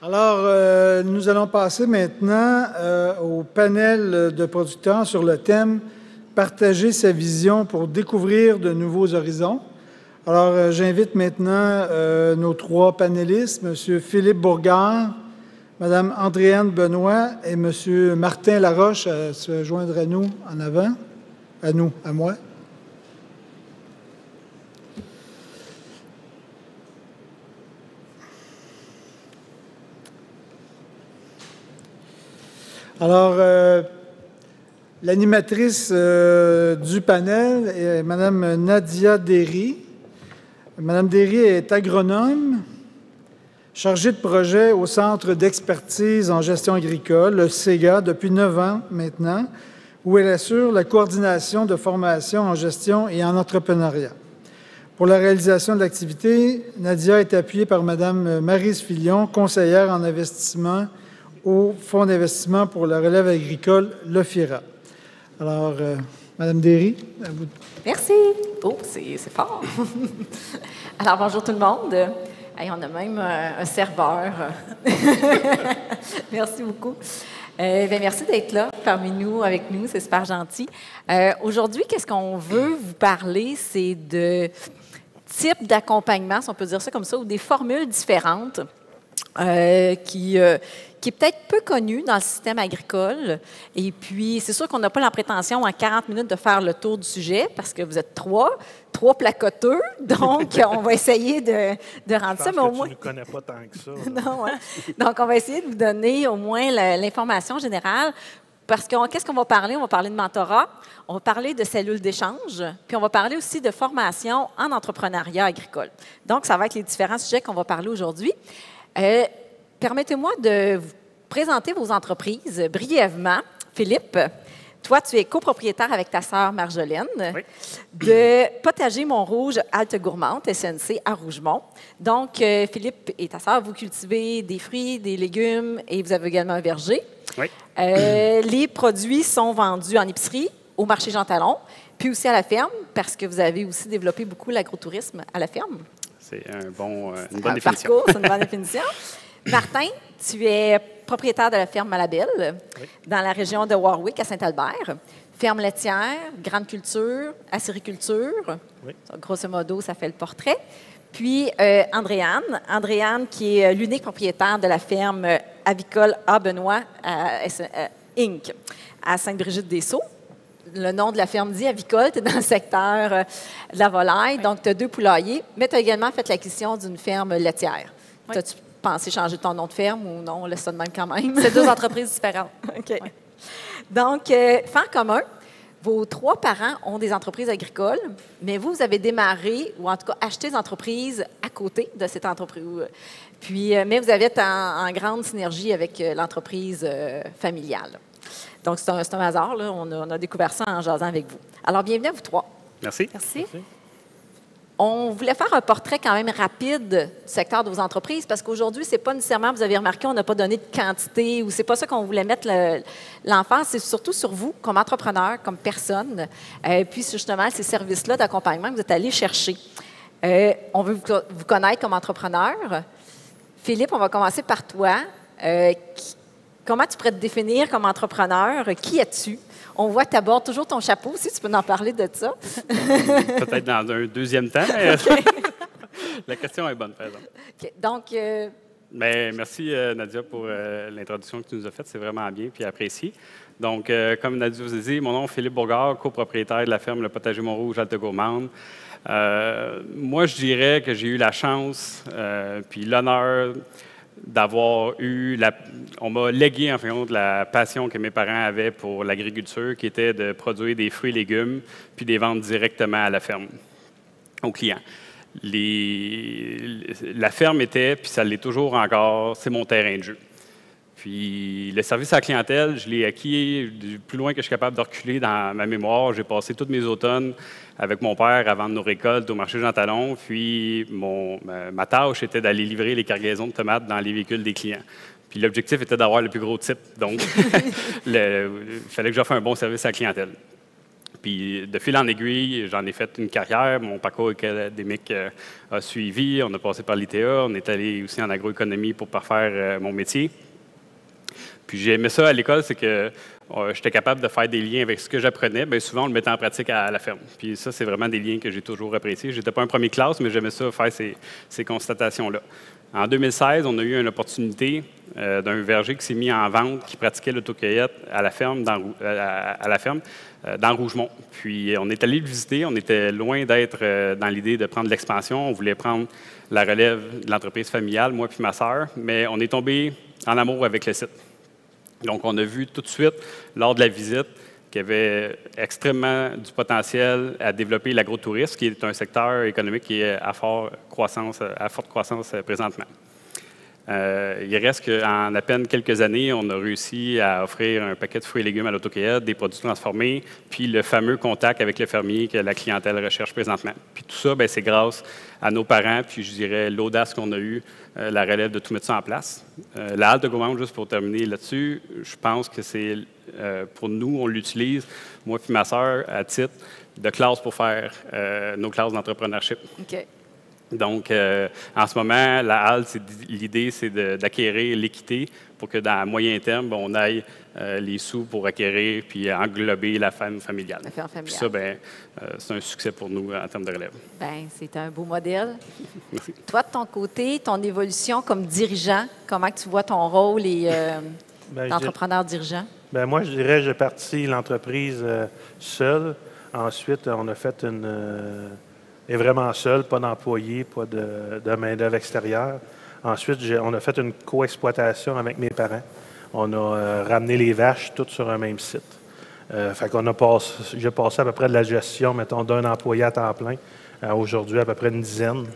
Alors, nous allons passer maintenant au panel de producteurs sur le thème « Partager sa vision pour découvrir de nouveaux horizons ». Alors, j'invite maintenant nos trois panélistes, M. Philippe Bourgard, Mme Andréane Benoît et M. Martin Laroche à se joindre à nous en avant, à moi. Alors, l'animatrice du panel est Mme Nadia Derry. Mme Derry est agronome, chargée de projet au Centre d'expertise en gestion agricole, le CEGA, depuis 9 ans maintenant, où elle assure la coordination de formation en gestion et en entrepreneuriat. Pour la réalisation de l'activité, Nadia est appuyée par Mme Maryse Filion, conseillère en investissement au Fonds d'investissement pour la relève agricole, le FIRA. Alors, Mme Derry, à vous. Merci. Oh, c'est fort. Alors, bonjour tout le monde. Hey, on a même un serveur. Merci beaucoup. Merci d'être là parmi nous, avec nous. C'est super gentil. Aujourd'hui, qu'est-ce qu'on veut vous parler? C'est de types d'accompagnement, si on peut dire ça comme ça, ou des formules différentes qui est peut-être peu connu dans le système agricole. Et puis, c'est sûr qu'on n'a pas la prétention en 40 minutes de faire le tour du sujet parce que vous êtes trois placoteux. Donc, on va essayer de rendre ça. Mais au moins, tu ne connais pas tant que ça. Non, hein? Donc, on va essayer de vous donner au moins l'information générale. Parce que qu'est-ce qu'on va parler? On va parler de mentorat, on va parler de cellules d'échange, puis on va parler aussi de formation en entrepreneuriat agricole. Donc, ça va être les différents sujets qu'on va parler aujourd'hui. Permettez-moi de vous présenter vos entreprises brièvement. Philippe, toi, tu es copropriétaire avec ta sœur Marjolaine de Potager Montrouge Halte Gourmande, SNC, à Rougemont. Donc, Philippe et ta sœur, vous cultivez des fruits, des légumes et vous avez également un verger. Oui. Les produits sont vendus en épicerie, au marché Jean Talon, puis aussi à la ferme, parce que vous avez aussi développé beaucoup l'agrotourisme à la ferme. C'est une bonne définition. Parcours, c'est une bonne définition. Martin, tu es propriétaire de la ferme Malabelle, dans la région de Warwick, à Saint-Albert. Ferme laitière, grande culture, acériculture. Oui. Grosso modo, ça fait le portrait. Puis, Andréane, qui est l'unique propriétaire de la ferme avicole A. Benoît Inc. à Sainte-Brigitte-des-Sceaux. Le nom de la ferme dit avicole, tu es dans le secteur de la volaille, donc tu as 2 poulaillers, mais tu as également fait l'acquisition d'une ferme laitière. Oui. As-tu pensé changer ton nom de ferme ou non? On laisse ça de même quand même. C'est 2 entreprises différentes. OK. Oui. Donc, fait en commun, vos 3 parents ont des entreprises agricoles, mais vous avez démarré, ou en tout cas acheté des entreprises à côté de cette entreprise. Puis, mais vous avez été en grande synergie avec l'entreprise familiale. Donc, c'est un hasard, là. On a découvert ça en jasant avec vous. Alors, bienvenue à vous 3. Merci. Merci. On voulait faire un portrait quand même rapide du secteur de vos entreprises parce qu'aujourd'hui, c'est pas nécessairement, vous avez remarqué, on n'a pas donné de quantité ou c'est pas ça qu'on voulait mettre l'emphase, c'est surtout sur vous comme entrepreneur, comme personne, puis justement ces services-là d'accompagnement que vous êtes allés chercher. On veut vous connaître comme entrepreneur. Philippe, on va commencer par toi. Comment tu pourrais te définir comme entrepreneur? Qui es-tu? On voit que tu abordes toujours ton chapeau aussi. Tu peux en parler de ça? Peut-être dans un deuxième temps. Okay. La question est bonne, par exemple. Okay. Donc... Mais merci, Nadia, pour l'introduction que tu nous as faite. C'est vraiment bien puis apprécié. Donc, comme Nadia vous a dit, mon nom est Philippe Bourgard, copropriétaire de la ferme Le Potager Montrouge Halte Gourmande. Moi, je dirais que j'ai eu la chance puis l'honneur d'avoir eu on m'a légué en fin de compte la passion que mes parents avaient pour l'agriculture, qui était de produire des fruits et légumes, puis de les vendre directement à la ferme, aux clients. La ferme était, puis ça l'est toujours encore, c'est mon terrain de jeu. Puis le service à la clientèle, je l'ai acquis du plus loin que je suis capable de reculer dans ma mémoire. J'ai passé tous mes automnes avec mon père à vendre nos récoltes au marché Jean Talon. Puis ma tâche était d'aller livrer les cargaisons de tomates dans les véhicules des clients. Puis l'objectif était d'avoir le plus gros type. Donc, il fallait que j'offre un bon service à la clientèle. Puis de fil en aiguille, j'en ai fait une carrière. Mon parcours académique a suivi. On a passé par l'ITA. On est allé aussi en agroéconomie pour parfaire mon métier. Puis j'ai aimé ça à l'école, c'est que j'étais capable de faire des liens avec ce que j'apprenais. Bien souvent, on le mettait en pratique à la ferme. Puis ça, c'est vraiment des liens que j'ai toujours appréciés. Je n'étais pas un premier classe, mais j'aimais ça, faire ces constatations-là. En 2016, on a eu une opportunité d'un verger qui s'est mis en vente, qui pratiquait l'autocueillette à la ferme, dans Rougemont. Puis on est allé le visiter. On était loin d'être dans l'idée de prendre l'expansion. On voulait prendre la relève de l'entreprise familiale, moi puis ma sœur, mais on est tombé en amour avec le site. Donc, on a vu tout de suite, lors de la visite, qu'il y avait extrêmement du potentiel à développer l'agrotourisme, qui est un secteur économique qui est à forte croissance présentement. Il reste qu'en à peine quelques années, on a réussi à offrir un paquet de fruits et légumes à l'autocueillette, des produits transformés, puis le fameux contact avec le fermier que la clientèle recherche présentement. Puis tout ça, c'est grâce à nos parents, puis je dirais l'audace qu'on a eue, la relève de tout mettre ça en place. La halte de gourmande, juste pour terminer là-dessus, je pense que c'est, pour nous, on l'utilise, moi puis ma sœur, à titre de classe pour faire nos classes d'entrepreneurship. OK. Donc, en ce moment, la halte, l'idée, c'est d'acquérir l'équité pour que, dans moyen terme, on aille les sous pour acquérir puis englober la ferme familiale. La ferme familiale. Puis ça, c'est un succès pour nous en termes de relève. Bien, c'est un beau modèle. Merci. Toi, de ton côté, ton évolution comme dirigeant, comment tu vois ton rôle d'entrepreneur-dirigeant? Moi, je dirais j'ai parti l'entreprise seul. Ensuite, on a fait est vraiment seul, pas d'employés, pas de main-d'œuvre extérieure. Ensuite, on a fait une coexploitation avec mes parents. On a ramené les vaches toutes sur un même site. J'ai passé à peu près de la gestion, mettons, d'un employé à temps plein, aujourd'hui à peu près une dizaine,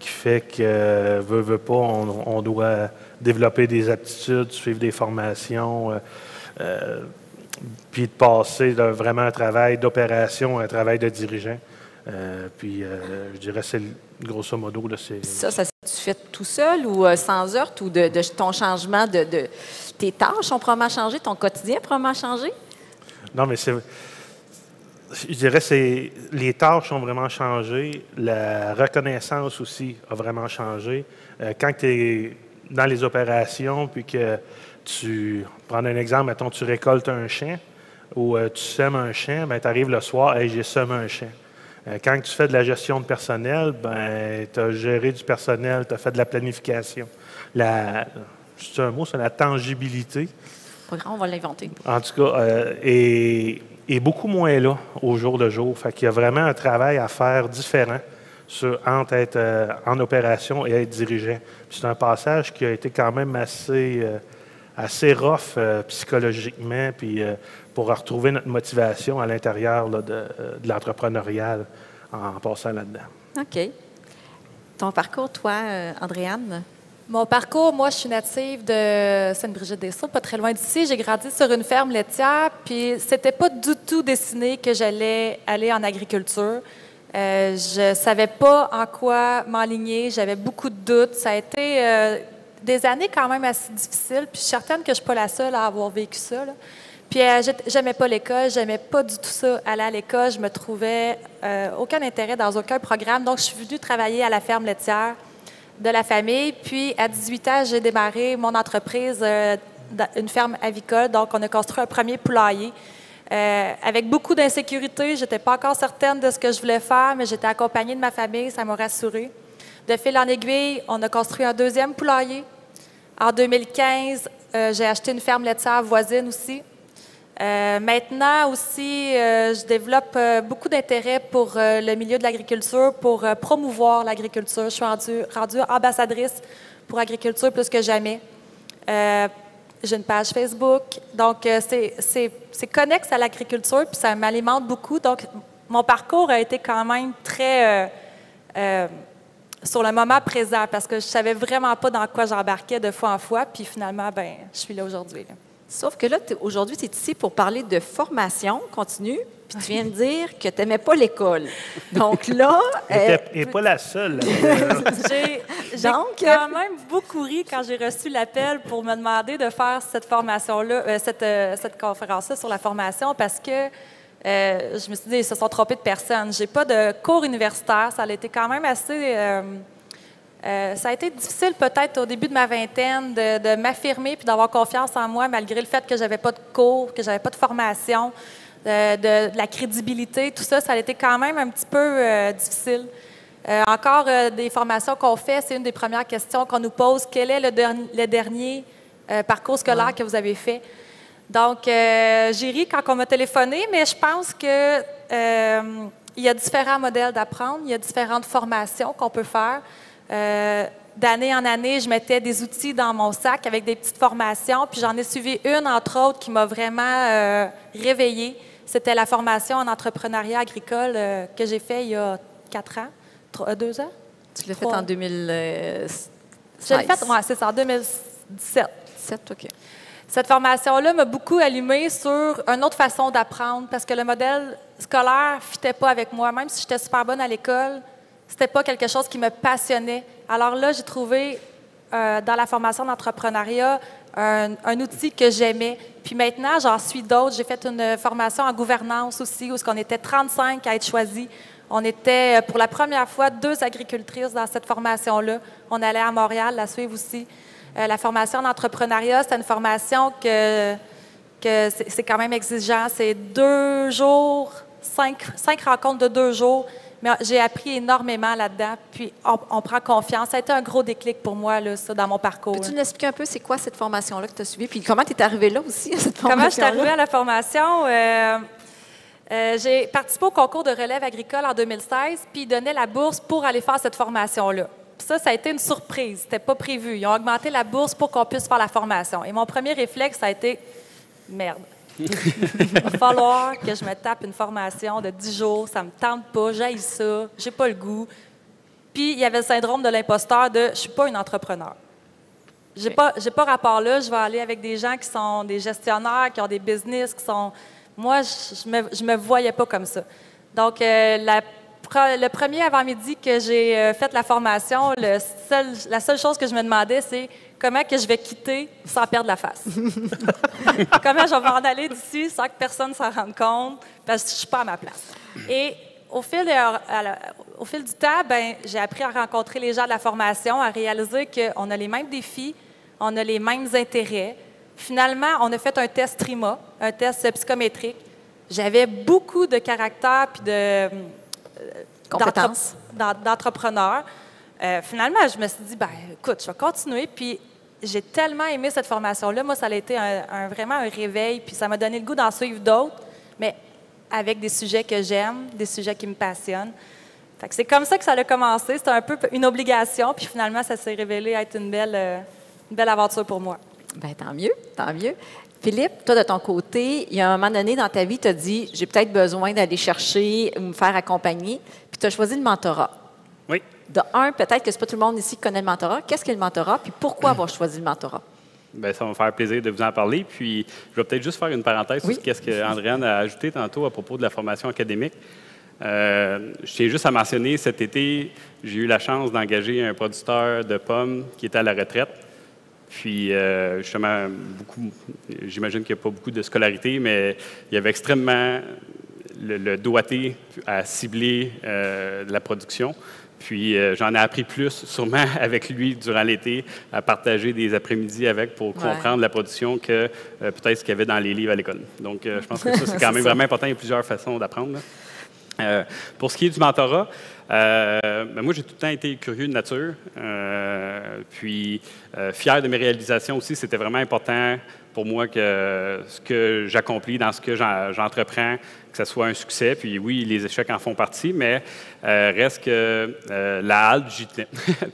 qui fait que, veut pas, on doit développer des aptitudes, suivre des formations, puis de passer de vraiment un travail d'opération à un travail de dirigeant. Je dirais c'est grosso modo. Là, ça tu fais tout seul ou sans heurte ou de ton changement de tes tâches ont probablement changé, ton quotidien a probablement changé? Non, mais je dirais que les tâches ont vraiment changé. La reconnaissance aussi a vraiment changé. Quand tu es dans les opérations, puis que prends un exemple, mettons, tu récoltes un champ ou tu sèmes un champ, tu arrives le soir, hey, j'ai semé un champ. Quand tu fais de la gestion de personnel, tu as géré du personnel, tu as fait de la planification. C'est un mot, c'est la tangibilité. Pas grave, on va l'inventer. En tout cas, est beaucoup moins là au jour le jour. Fait qu'il y a vraiment un travail à faire différent entre être en opération et être dirigeant. Puis c'est un passage qui a été quand même assez rough psychologiquement, puis pour retrouver notre motivation à l'intérieur là, de l'entrepreneurial en passant là-dedans. OK. Ton parcours, toi, Andréane? Mon parcours, moi, je suis native de Sainte-Brigitte-des-Saules, pas très loin d'ici. J'ai grandi sur une ferme laitière, puis c'était pas du tout destiné que j'allais aller en agriculture. Je savais pas en quoi m'enligner, j'avais beaucoup de doutes. Ça a été des années quand même assez difficiles, puis je suis certaine que je suis pas la seule à avoir vécu ça, là. Puis j'aimais pas l'école, j'aimais pas du tout ça, aller à l'école. Je me trouvais aucun intérêt dans aucun programme. Donc, je suis venue travailler à la ferme laitière de la famille. Puis, à 18 ans, j'ai démarré mon entreprise, une ferme avicole. Donc, on a construit un premier poulailler. Avec beaucoup d'insécurité, je n'étais pas encore certaine de ce que je voulais faire, mais j'étais accompagnée de ma famille, ça m'a rassurée. De fil en aiguille, on a construit un deuxième poulailler. En 2015, j'ai acheté une ferme laitière voisine aussi. Maintenant aussi, je développe beaucoup d'intérêt pour le milieu de l'agriculture, pour promouvoir l'agriculture. Je suis rendue ambassadrice pour agriculture plus que jamais. J'ai une page Facebook. Donc, c'est connexe à l'agriculture, puis ça m'alimente beaucoup. Donc, mon parcours a été quand même très sur le moment présent, parce que je ne savais vraiment pas dans quoi j'embarquais de fois en fois. Puis finalement, je suis là aujourd'hui. Sauf que là, aujourd'hui, tu es ici pour parler de formation continue, puis tu viens de dire que tu n'aimais pas l'école. Donc là... Et pas la seule. J'ai quand même beaucoup ri quand j'ai reçu l'appel pour me demander de faire cette formation-là, cette conférence-là sur la formation, parce que je me suis dit, ils se sont trompés de personne. Je n'ai pas de cours universitaire. Ça a été quand même assez... ça a été difficile peut-être au début de ma vingtaine de m'affirmer puis d'avoir confiance en moi malgré le fait que j'avais pas de cours, que j'avais pas de formation, de la crédibilité. Tout ça, ça a été quand même un petit peu difficile. Encore des formations qu'on fait, c'est une des premières questions qu'on nous pose. Quel est le dernier parcours scolaire que vous avez fait? Donc, j'ai ri quand on m'a téléphoné, mais je pense que il y a différents modèles d'apprendre, il y a différentes formations qu'on peut faire. D'année en année, je mettais des outils dans mon sac avec des petites formations, puis j'en ai suivi une, entre autres, qui m'a vraiment réveillée. C'était la formation en entrepreneuriat agricole que j'ai fait il y a 4 ans, 2 ans. Tu l'as fait en 2016. Je l'ai fait, oui, c'est ça, en 2017. 17, OK. Cette formation-là m'a beaucoup allumée sur une autre façon d'apprendre parce que le modèle scolaire ne fitait pas avec moi. Même si j'étais super bonne à l'école, c'était pas quelque chose qui me passionnait. Alors là, j'ai trouvé dans la formation d'entrepreneuriat un outil que j'aimais. Puis maintenant, j'en suis d'autres. J'ai fait une formation en gouvernance aussi, où on était 35 à être choisis. On était, pour la première fois, 2 agricultrices dans cette formation-là. On allait à Montréal la suivre aussi. La formation d'entrepreneuriat, c'est une formation que c'est quand même exigeant. C'est 2 jours, 5 rencontres de 2 jours. Mais j'ai appris énormément là-dedans, puis on prend confiance. Ça a été un gros déclic pour moi, là, ça, dans mon parcours. Peux-tu nous expliquer un peu c'est quoi cette formation-là que tu as suivie, puis comment tu es arrivée là aussi, à cette formation-là? Comment je suis arrivée à la formation? J'ai participé au concours de relève agricole en 2016, puis ils donnaient la bourse pour aller faire cette formation-là. Puis ça a été une surprise. C'était pas prévu. Ils ont augmenté la bourse pour qu'on puisse faire la formation. Et mon premier réflexe, ça a été « Merde, il va falloir que je me tape une formation de 10 jours. Ça me tente pas, j'haïs ça, j'ai pas le goût. » Puis il y avait le syndrome de l'imposteur de « Je suis pas une entrepreneur. J'ai pas rapport là. Je vais aller avec des gens qui sont des gestionnaires, qui ont des business, qui sont... » Moi, je me voyais pas comme ça. Donc, le premier avant-midi que j'ai fait la formation, la seule chose que je me demandais, c'est comment que je vais quitter sans perdre la face. Comment je vais m'en aller d'ici sans que personne s'en rende compte, parce que je ne suis pas à ma place. Et au fil du temps, j'ai appris à rencontrer les gens de la formation, à réaliser qu'on a les mêmes défis, on a les mêmes intérêts. Finalement, on a fait un test TRIMA, un test psychométrique. J'avais beaucoup de caractère puis de compétences d'entrepreneur. Finalement, je me suis dit, écoute, je vais continuer. Puis j'ai tellement aimé cette formation-là. Moi, ça a été vraiment un réveil. Puis ça m'a donné le goût d'en suivre d'autres, mais avec des sujets que j'aime, des sujets qui me passionnent. Fait que c'est comme ça que ça a commencé. C'était un peu une obligation. Puis finalement, ça s'est révélé être une belle aventure pour moi. Bien, tant mieux, tant mieux. Philippe, toi, de ton côté, il y a un moment donné dans ta vie, tu as dit, j'ai peut-être besoin d'aller chercher ou me faire accompagner, puis tu as choisi le mentorat. Oui. De un, peut-être que ce n'est pas tout le monde ici qui connaît le mentorat. Qu'est-ce qu'est le mentorat, puis pourquoi avoir choisi le mentorat? Bien, ça va me faire plaisir de vous en parler. Puis, je vais peut-être juste faire une parenthèse sur ce qu'Andréane a ajouté tantôt à propos de la formation académique. Je tiens juste à mentionner, cet été, j'ai eu la chance d'engager un producteur de pommes qui était à la retraite. Puis, justement, j'imagine qu'il n'y a pas beaucoup de scolarité, mais il y avait extrêmement le doigté à cibler la production. Puis, j'en ai appris plus, sûrement, avec lui durant l'été, à partager des après-midi avec pour comprendre la production que peut-être ce qu'il y avait dans les livres à l'école. Donc, je pense que ça, c'est quand même vraiment important. Il y a plusieurs façons d'apprendre. Pour ce qui est du mentorat, moi, j'ai tout le temps été curieux de nature, puis fier de mes réalisations aussi. C'était vraiment important pour moi que ce que j'accomplis dans ce que j'entreprends, que ce soit un succès. Puis oui, les échecs en font partie, mais reste que la halte, j'y tenais.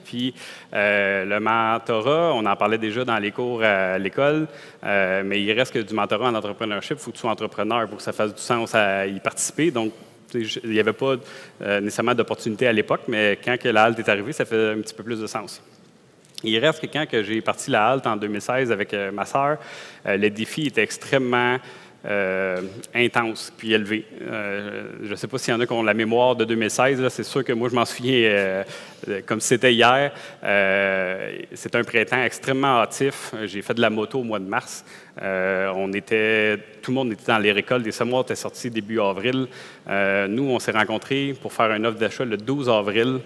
Puis le mentorat, on en parlait déjà dans les cours à l'école, mais il reste que du mentorat en entrepreneurship, il faut que tu sois entrepreneur pour que ça fasse du sens à y participer. Donc, il n'y avait pas nécessairement d'opportunité à l'époque, mais quand que la halte est arrivée, ça fait un petit peu plus de sens. Il reste que quand j'ai parti la halte en 2016 avec ma sœur, le défi était extrêmement intense puis élevé. Je ne sais pas s'il y en a qui ont la mémoire de 2016. C'est sûr que moi, je m'en souviens comme si c'était hier. C'est un printemps extrêmement hâtif. J'ai fait de la moto au mois de mars. Tout le monde était dans les récoltes. Les semoirs étaient sortis début avril. Nous, on s'est rencontrés pour faire une offre d'achat le 12 avril.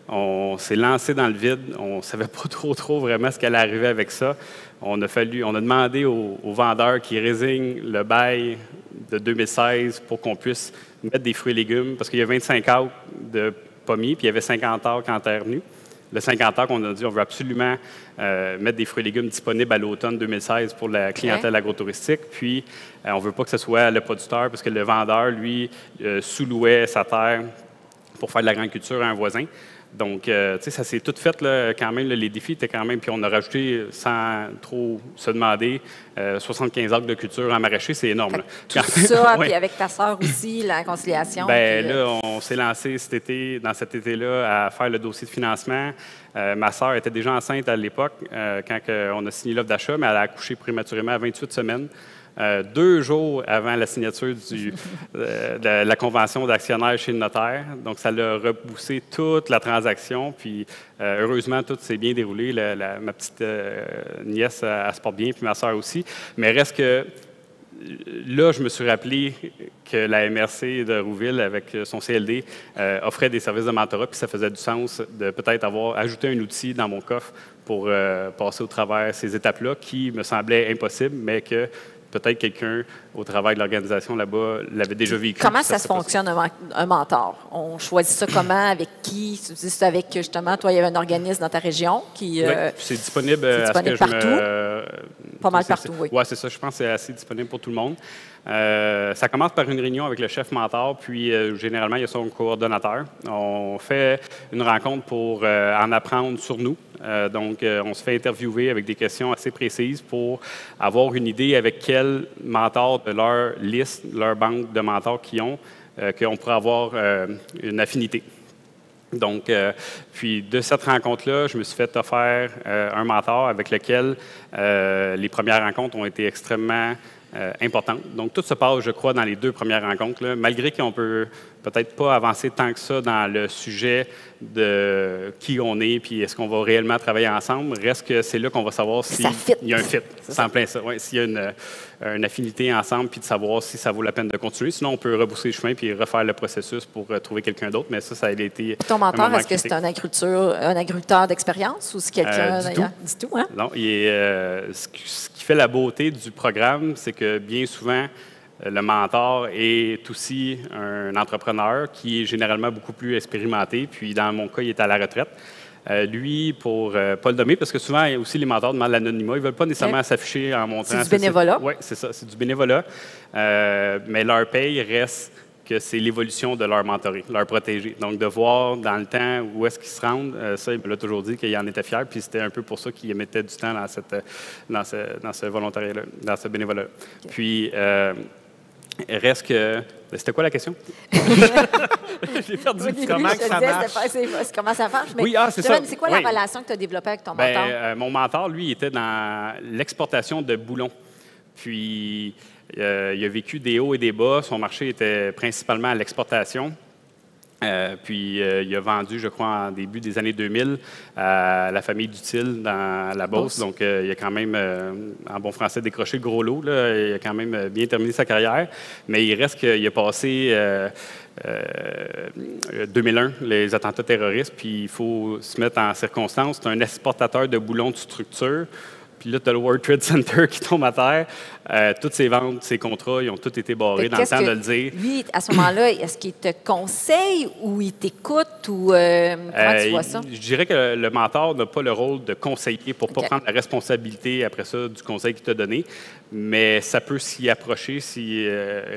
On s'est lancé dans le vide. On ne savait pas trop vraiment ce qui allait arriver avec ça. On a demandé aux vendeurs qui résignent le bail de 2016 pour qu'on puisse mettre des fruits et légumes, parce qu'il y a 25 acres de pommiers, puis il y avait 50 acres en terre nue. Le 50 acres, on a dit on veut absolument mettre des fruits et légumes disponibles à l'automne 2016 pour la clientèle agrotouristique. Puis, on ne veut pas que ce soit le producteur, parce que le vendeur, lui, sous-louait sa terre pour faire de l'agriculture à un voisin. Donc, tu sais, ça s'est tout fait là, quand même. Là, les défis étaient quand même, puis on a rajouté, sans trop se demander, 75 acres de culture en maraîcher, c'est énorme. Là. Tout ça, puis avec ta sœur aussi, la conciliation. Bien, là, on s'est lancé dans cet été-là, à faire le dossier de financement. Ma sœur était déjà enceinte à l'époque, quand on a signé l'offre d'achat, mais elle a accouché prématurément à 28 semaines. 2 jours avant la signature de la convention d'actionnaire chez le notaire. Donc, ça l'a repoussé toute la transaction. Puis, heureusement, tout s'est bien déroulé. Ma petite nièce, elle se porte bien, puis ma sœur aussi. Mais reste que là, je me suis rappelé que la MRC de Rouville, avec son CLD, offrait des services de mentorat, puis ça faisait du sens de peut-être avoir ajouté un outil dans mon coffre pour passer au travers ces étapes-là qui me semblaient impossibles, mais que peut-être quelqu'un au travail de l'organisation là-bas l'avait déjà vécu. Comment ça se fonctionne, un mentor? On choisit ça comment? Avec qui? C'est avec, justement, toi, il y avait un organisme dans ta région qui... Oui, c'est disponible, partout? Pas mal partout, oui. Oui, c'est ça. Je pense que c'est assez disponible pour tout le monde. Ça commence par une réunion avec le chef mentor, puis généralement, il y a son coordonnateur. On fait une rencontre pour en apprendre sur nous. Donc, on se fait interviewer avec des questions assez précises pour avoir une idée avec quel mentor de leur liste, leur banque de mentors qu'ils ont, qu'on pourrait avoir une affinité. Donc, puis de cette rencontre-là, je me suis fait offrir un mentor avec lequel les premières rencontres ont été extrêmement importantes. Donc, tout se passe, je crois, dans les 2 premières rencontres, là, malgré qu'on peut peut-être pas avancer tant que ça dans le sujet de qui on est, puis est-ce qu'on va réellement travailler ensemble. Reste que c'est là qu'on va savoir s'il y a un fit. C'est en plein ça. Ouais, s'il y a une affinité ensemble, puis de savoir si ça vaut la peine de continuer. Sinon, on peut rebousser le chemin puis refaire le processus pour trouver quelqu'un d'autre. Mais ça a été. Ton mentor, est-ce que c'est un agriculteur d'expérience ou c'est quelqu'un d'ailleurs? Du tout, hein? Non, ce qui fait la beauté du programme, c'est que bien souvent, le mentor est aussi un entrepreneur qui est généralement beaucoup plus expérimenté. Puis, dans mon cas, il est à la retraite. Lui, pour ne pas le nommer, parce que souvent, aussi, les mentors demandent l'anonymat. Ils ne veulent pas nécessairement s'afficher en montrant. C'est du bénévolat? Oui, c'est ça. C'est du bénévolat. Mais leur paye reste que c'est l'évolution de leur mentoré, leur protégé. Donc, de voir dans le temps où est-ce qu'ils se rendent, ça, il me l'a toujours dit qu'il en était fier. Puis, c'était un peu pour ça qu'il mettait du temps dans ce volontariat-là, dans ce bénévolat. Okay. Puis, reste que... C'était quoi la question? J'ai perdu. Comment ça marche? Comment ça marche? Mais oui, c'est ça. C'est quoi la relation que tu as développée avec ton mentor? Mon mentor, lui, il était dans l'exportation de boulons. Puis, il a vécu des hauts et des bas. Son marché était principalement à l'exportation. Puis, il a vendu, je crois, en début des années 2000 à la famille Dutil dans la Beauce. Donc, il a quand même, en bon français, décroché le gros lot. Là. Il a quand même bien terminé sa carrière. Mais il reste qu'il a passé 2001, les attentats terroristes. Puis, il faut se mettre en circonstance. C'est un exportateur de boulons de structure. Puis là, tu as le World Trade Center qui tombe à terre. Toutes ses ventes, ses contrats, ils ont tous été barrés dans le temps de le dire. Lui, à ce moment-là, est-ce qu'il te conseille ou il t'écoute ou comment tu vois ça? Je dirais que le mentor n'a pas le rôle de conseiller pour ne pas prendre la responsabilité après ça du conseil qu'il t'a donné. Mais ça peut s'y approcher, s'y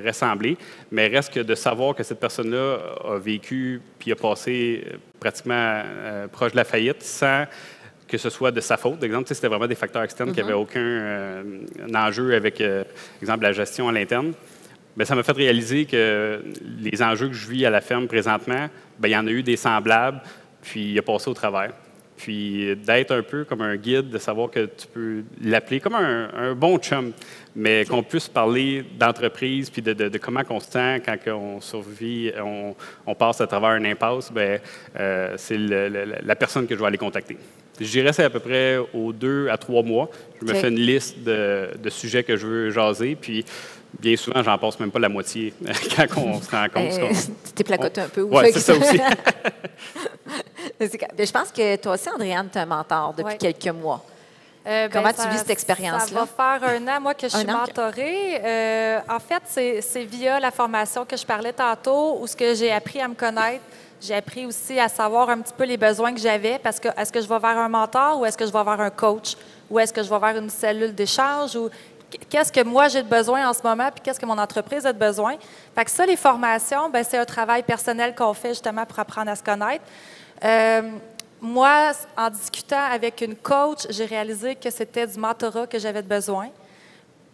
ressembler. Mais reste que de savoir que cette personne-là a vécu puis a passé pratiquement proche de la faillite sans que ce soit de sa faute. D'exemple, c'était vraiment des facteurs externes qui n'avaient aucun enjeu avec, exemple, la gestion à l'interne. Bien, ça m'a fait réaliser que les enjeux que je vis à la ferme présentement, bien, il y en a eu des semblables, puis il a passé au travers. puis d'être un peu comme un guide, de savoir que tu peux l'appeler comme un bon chum, mais qu'on puisse parler d'entreprise puis de comment on se sent quand on survit, on passe à travers une impasse, c'est la personne que je vais aller contacter. Je dirais que c'est à peu près aux 2 à 3 mois. Je me fais une liste de sujets que je veux jaser, puis bien souvent, j'en passe même pas la moitié quand on se rend compte. Tu t'es placoté un peu. Oui, c'est ça aussi. Je pense que toi aussi, Andréane, tu es un mentor depuis quelques mois. Comment tu vis cette expérience-là? Ça va faire 1 an, moi, que je suis mentorée. En fait, c'est via la formation que je parlais tantôt où ce que j'ai appris à me connaître. J'ai appris aussi à savoir un petit peu les besoins que j'avais parce que est-ce que je vais vers un mentor ou est-ce que je vais vers un coach ou est-ce que je vais vers une cellule d'échange ou qu'est-ce que moi j'ai de besoin en ce moment puis qu'est-ce que mon entreprise a de besoin. Fait que ça, les formations, c'est un travail personnel qu'on fait justement pour apprendre à se connaître. Moi, en discutant avec une coach, j'ai réalisé que c'était du mentorat que j'avais besoin.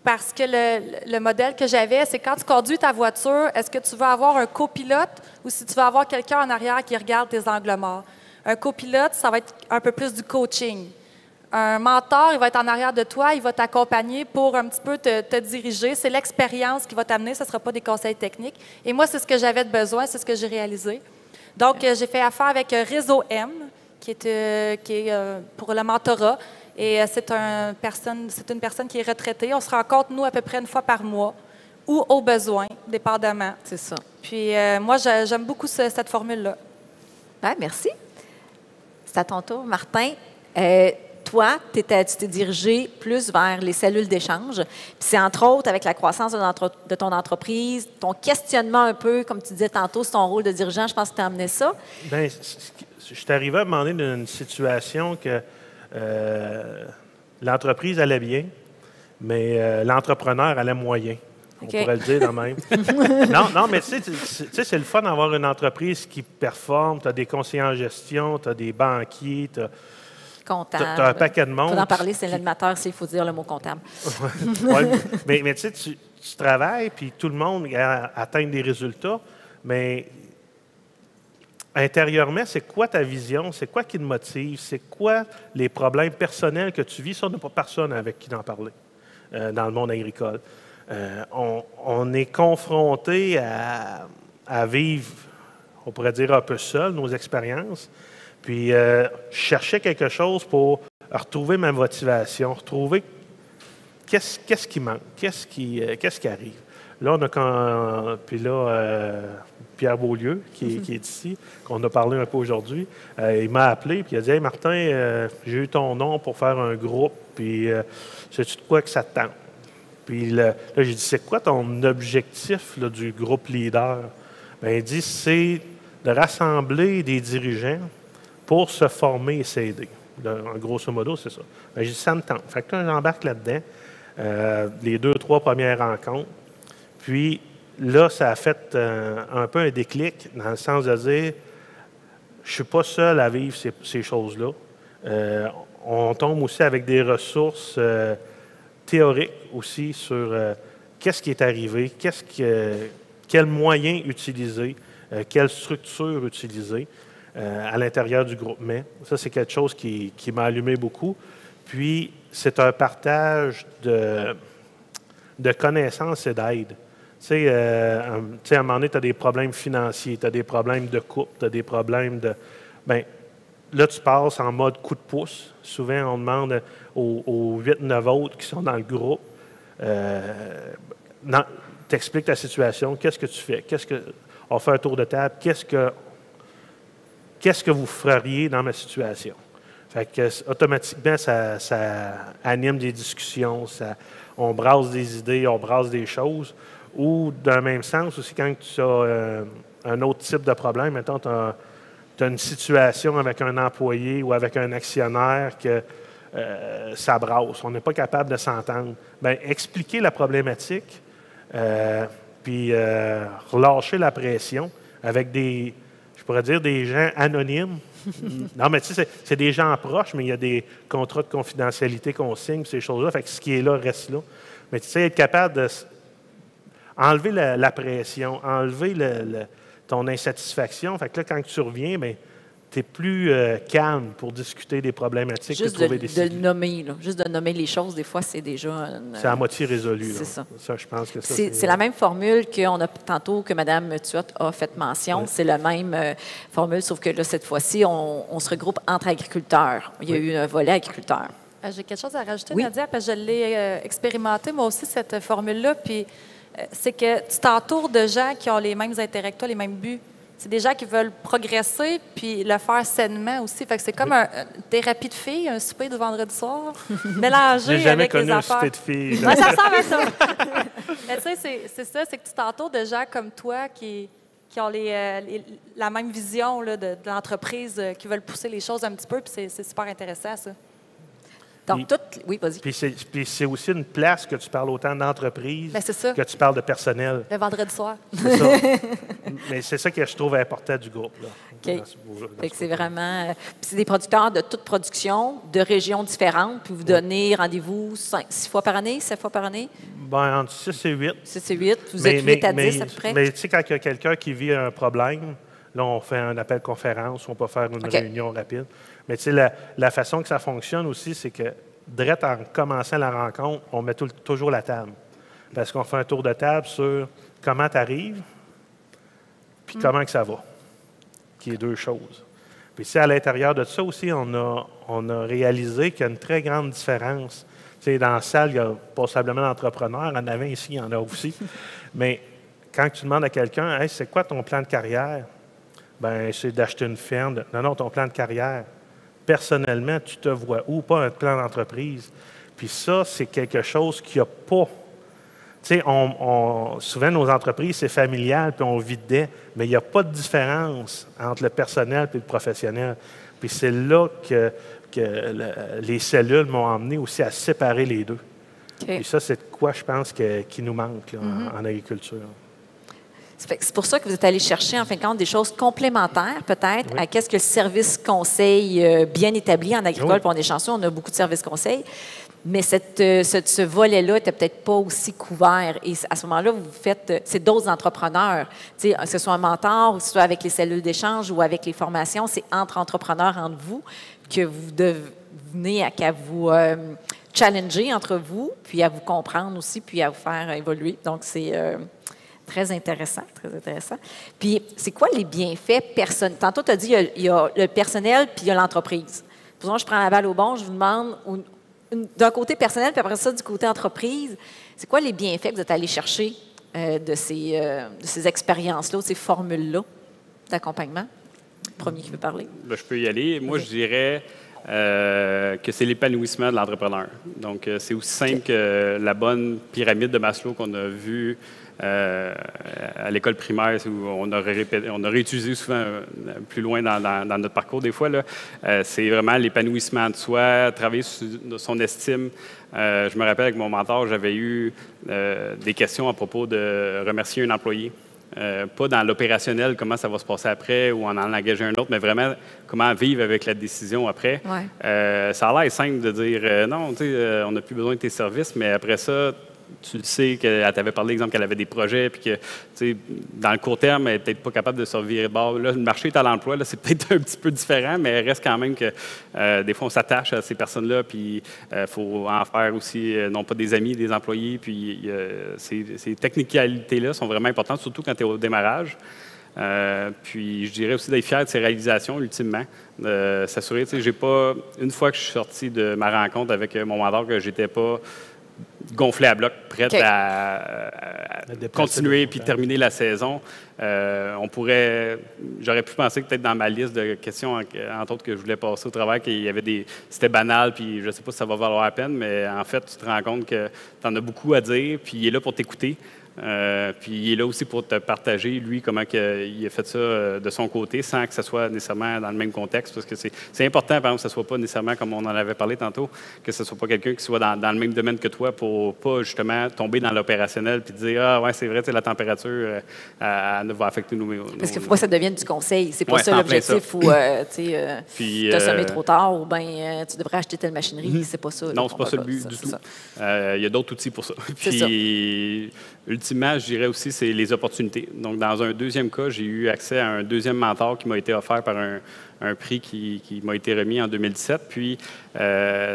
Parce que le modèle que j'avais, c'est quand tu conduis ta voiture, est-ce que tu veux avoir un copilote ou si tu veux avoir quelqu'un en arrière qui regarde tes angles morts? Un copilote, ça va être un peu plus du coaching. Un mentor, il va être en arrière de toi, il va t'accompagner pour un petit peu te diriger. C'est l'expérience qui va t'amener, ce ne sera pas des conseils techniques. Et moi, c'est ce que j'avais de besoin, c'est ce que j'ai réalisé. Donc, j'ai fait affaire avec Réseau M, qui est pour le mentorat. Et c'est une personne qui est retraitée. On se rencontre, nous, à peu près 1 fois par mois ou au besoin, dépendamment. C'est ça. Puis moi, j'aime beaucoup cette formule-là. Ouais, merci. C'est à ton tour, Martin. Toi, tu t'es dirigé plus vers les cellules d'échange. Puis c'est entre autres avec la croissance de ton entreprise, ton questionnement un peu, comme tu disais tantôt, sur ton rôle de dirigeant, je pense que tu as amené ça. Bien, je suis arrivé à un moment donné d'une situation que l'entreprise allait bien, mais l'entrepreneur allait moyen. On pourrait le dire de même. non, mais tu sais, c'est le fun d'avoir une entreprise qui performe. Tu as des conseillers en gestion, tu as des banquiers, tu as un paquet de monde. Il faut en parler, c'est l'animateur, s'il faut dire le mot comptable. mais tu sais, tu travailles, puis tout le monde atteint des résultats, mais intérieurement, c'est quoi ta vision? C'est quoi qui te motive? C'est quoi les problèmes personnels que tu vis? Ça, on n'a pas personne avec qui en parler dans le monde agricole. On est confronté à vivre, on pourrait dire un peu seul, nos expériences. Puis, je cherchais quelque chose pour retrouver ma motivation, retrouver qu'est-ce qui manque, qu'est-ce qui arrive. Là, puis là, Pierre Beaulieu, qui est ici, qu'on a parlé un peu aujourd'hui, il m'a appelé, puis il a dit « Hey Martin, j'ai eu ton nom pour faire un groupe, puis sais-tu de quoi que ça te tente? » Puis là, j'ai dit « C'est quoi ton objectif là, du groupe leader? » Bien, il dit « C'est de rassembler des dirigeants pour se former et s'aider. » En grosso modo, c'est ça. Bien, j'ai dit « Ça me tente. » Fait que là, j'embarque là-dedans, les 2-3 premières rencontres. Puis là, ça a fait un peu un déclic dans le sens de dire je ne suis pas seul à vivre ces choses-là. On tombe aussi avec des ressources théoriques aussi sur qu'est-ce qui est arrivé, quels moyens utiliser, quelle structure utiliser à l'intérieur du groupement. Ça, c'est quelque chose qui m'a allumé beaucoup. Puis, c'est un partage de connaissances et d'aide. Tu sais, à un moment donné, tu as des problèmes financiers, tu as des problèmes de couple, tu as des problèmes de... Bien, là, tu passes en mode coup de pouce. Souvent, on demande aux 8-9 autres qui sont dans le groupe, t'expliques ta situation, qu'est-ce que tu fais? On fait un tour de table, qu'est-ce que vous feriez dans ma situation? Fait que, automatiquement, ça anime des discussions, on brasse des idées, on brasse des choses. Ou, dans le même sens, aussi, quand tu as un autre type de problème, mettons, tu as une situation avec un employé ou avec un actionnaire que ça brasse, on n'est pas capable de s'entendre. Bien, expliquer la problématique, puis relâcher la pression avec je pourrais dire, des gens anonymes. Non, mais tu sais, c'est des gens proches, mais il y a des contrats de confidentialité qu'on signe, ces choses-là. Fait que ce qui est là reste là. Mais tu sais, être capable de enlever la pression, enlever ton insatisfaction. Fait que là, quand tu reviens, bien, tu es plus calme pour discuter des problématiques Juste et trouver de des le solutions. nommer, là. Juste de nommer les choses, des fois, c'est déjà... C'est à moitié résolu. C'est là. ça. Je pense que ça, C'est la même formule qu'on a tantôt que Mme Thuot a fait mention. Oui. C'est la même formule, sauf que là, cette fois-ci, on se regroupe entre agriculteurs. Il y a eu un volet agriculteur. J'ai quelque chose à rajouter, Oui. Nadia, parce que je l'ai expérimenté, moi aussi, cette formule-là. Puis, c'est que tu t'entoures de gens qui ont les mêmes intérêts que toi, les mêmes buts. C'est des gens qui veulent progresser puis le faire sainement aussi. Fait que c'est comme une thérapie de filles, un souper de vendredi soir, mélangé J'ai jamais avec les connu un affaires. souper de filles. Ouais, ça ressemble à ça. Mais tu sais, c'est ça, c'est que tu t'entoures de gens comme toi qui ont la même vision là, de l'entreprise, qui veulent pousser les choses un petit peu, puis c'est super intéressant, ça. Donc, oui, vas-y. Puis c'est aussi une place que tu parles autant d'entreprise Ben, c'est ça. que tu parles de personnel. Le vendredi soir. C'est ça. Mais c'est ça que je trouve important du groupe. Là, OK. Fait que c'est vraiment... puis c'est des producteurs de toute production, de régions différentes, puis vous donnez rendez-vous 6 fois par année, 7 fois par année? Ben, entre 6 et 8. 6 et 8, vous êtes 8 à 10 à peu près? Mais tu sais, quand il y a quelqu'un qui vit un problème, là, on fait un appel conférence, on peut faire une réunion rapide. Mais tu sais, la façon que ça fonctionne aussi, c'est que, direct en commençant la rencontre, on met toujours la table. Parce qu'on fait un tour de table sur comment tu arrives, puis comment que ça va, qui est deux choses. Puis à l'intérieur de ça aussi, on a réalisé qu'il y a une très grande différence. Tu sais, dans la salle, il y a possiblement d'entrepreneurs, en avant ici, il y en a aussi. Mais quand tu demandes à quelqu'un, hey, c'est quoi ton plan de carrière? Bien, c'est d'acheter une ferme. Non, ton plan de carrière. Personnellement, tu te vois où? Pas un plan d'entreprise. Puis ça, c'est quelque chose qu'il n'y a pas. Tu sais, souvent, nos entreprises, c'est familial, puis on vit dedans, mais il n'y a pas de différence entre le personnel et le professionnel. Puis c'est là que les cellules m'ont emmené aussi à séparer les deux. Okay. Puis ça, c'est de quoi, je pense, qui nous manque là, en agriculture. C'est pour ça que vous êtes allé chercher, en fin de compte, des choses complémentaires, peut-être, à qu'est-ce que le service conseil bien établi en agricole. Puis on est chanceux, on a beaucoup de services conseils. Mais ce volet-là n'était peut-être pas aussi couvert. Et à ce moment-là, vous faites, c'est d'autres entrepreneurs. Tu sais, que ce soit un mentor, ou que ce soit avec les cellules d'échange ou avec les formations, c'est entre entrepreneurs, entre vous, que vous devenez à vous challenger entre vous, puis à vous comprendre aussi, puis à vous faire évoluer. Donc, c'est... très intéressant, très intéressant. Puis, c'est quoi les bienfaits personnels? Tantôt, tu as dit il y a le personnel puis il y a l'entreprise. Pour je prends la balle au bon, je vous demande, d'un côté personnel, puis après ça, du côté entreprise, c'est quoi les bienfaits que vous êtes allés chercher de ces expériences-là, de ces formules-là d'accompagnement? Premier qui veut parler. Bien, je peux y aller. Moi, je dirais que c'est l'épanouissement de l'entrepreneur. Donc, c'est aussi simple que la bonne pyramide de Maslow qu'on a vue à l'école primaire, où on a réutilisé souvent plus loin dans notre parcours des fois. C'est vraiment l'épanouissement de soi, travailler sur son estime. Je me rappelle avec mon mentor, j'avais eu des questions à propos de remercier un employé. Pas dans l'opérationnel, comment ça va se passer après ou en engager un autre, mais vraiment comment vivre avec la décision après. Ouais. Ça a l'air simple de dire non, tu sais, on n'a plus besoin de tes services, mais après ça, tu le sais qu'elle t'avait parlé, exemple, qu'elle avait des projets, puis que, tu sais, dans le court terme, elle n'est peut-être pas capable de se revirer de bord. Là, le marché est à l'emploi, là, c'est peut-être un petit peu différent, mais il reste quand même que des fois, on s'attache à ces personnes-là, puis il faut en faire aussi, non pas des amis, des employés, puis ces technicalités-là sont vraiment importantes, surtout quand tu es au démarrage. Puis je dirais aussi d'être fier de ses réalisations, ultimement. De s'assurer, tu sais, j'ai pas, une fois que je suis sorti de ma rencontre avec mon mentor, que j'étais pas gonflé à bloc, prête à continuer puis terminer la saison. J'aurais pu penser que peut-être dans ma liste de questions, entre autres, que je voulais passer au travail, qu'il y avait c'était banal, puis je ne sais pas si ça va valoir la peine, mais en fait, tu te rends compte que tu en as beaucoup à dire, puis il est là pour t'écouter. Puis il est là aussi pour te partager, lui, comment il a fait ça de son côté, sans que ce soit nécessairement dans le même contexte, parce que c'est important, par exemple, que ce ne soit pas nécessairement, comme on en avait parlé tantôt, que ce ne soit pas quelqu'un qui soit dans le même domaine que toi pour pas, justement, tomber dans l'opérationnel puis dire « Ah, ouais, c'est vrai, la température, elle va affecter nos... » Parce qu'il ne faut pas que ça devienne du conseil. C'est pas ça l'objectif où, tu as semé trop tard ou bien tu devrais acheter telle machinerie. C'est pas ça. Non, c'est pas ça le but du tout. Il y a d'autres outils pour ça. Puis, ultimement, ultimement, je dirais aussi, c'est les opportunités. Donc, dans un deuxième cas, j'ai eu accès à un deuxième mentor qui m'a été offert par un prix qui m'a été remis en 2017. Puis,